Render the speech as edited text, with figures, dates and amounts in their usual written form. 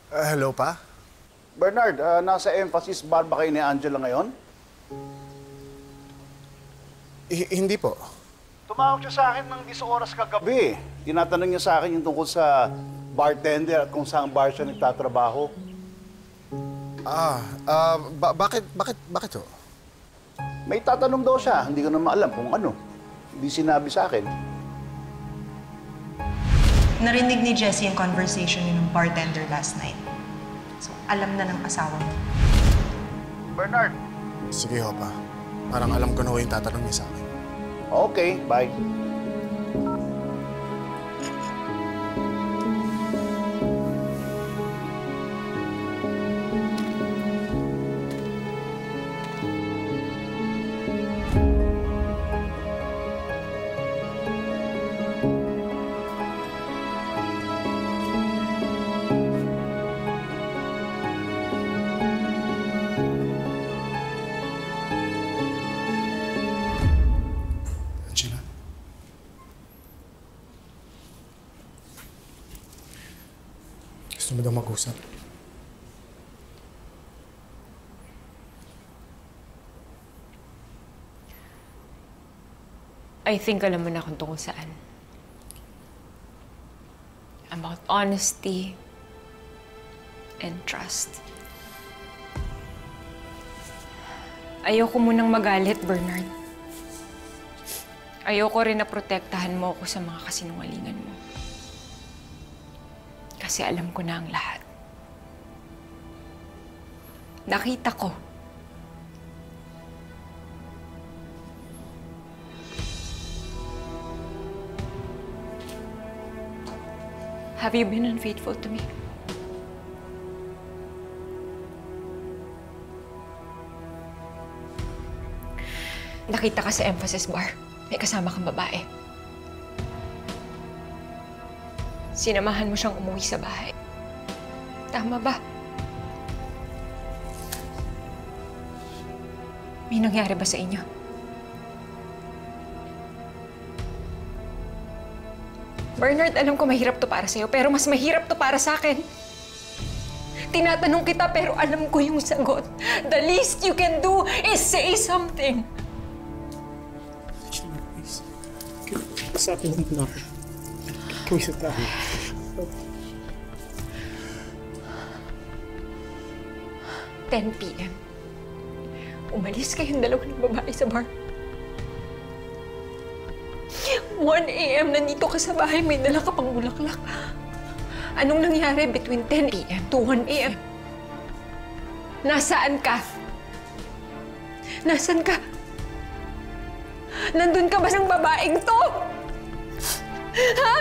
Hello pa? Bernard, nasa Emphasis Bar ba kayo ni Angela ngayon? Hindi po. Tumawag siya sa akin ng 10 oras kagabi. Tinatanong niya sa akin yung tungkol sa bartender at kung saan bar siya nagtatrabaho. Bakit ho? May tatanong daw siya, hindi ko naman alam kung ano. Hindi sinabi sa akin. Narinig ni Jessie yung conversation niyo ng bartender last night. So, alam na ng asawa mo. Bernard. Sige ho pa. Parang alam ko na ho yung tatanong niya sa akin. Okay, bye. Angela? Gusto mo daw mag-usap? I think alam mo na kung tungkol saan. About honesty and trust. Ayoko munang magalit, Bernard. Ayoko rin na protektahan mo ako sa mga kasinungalingan mo. Kasi alam ko na ang lahat. Nakita ko. Have you been unfaithful to me? Nakita ka sa Emphasis Bar. May kasama kang babae. Sinamahan mo siyang umuwi sa bahay. Tama ba? May nangyari ba sa inyo? Bernard, alam ko mahirap to para sa'yo, pero mas mahirap to para sa akin. Tinatanong kita, pero alam ko yung sagot. The least you can do is say something. Angela, please. Usapin mo na ako. Kuwisa tayo. 10 p.m. Umalis kayong dalawa ng babae sa bar. 1 a.m. nandito ka sa bahay, may dala ka pang bulaklak. Anong nangyari between 10 p.m. to 1 a.m.? Nasaan ka? Nasaan ka? Nandun ka ba ng babaeng to? Ha?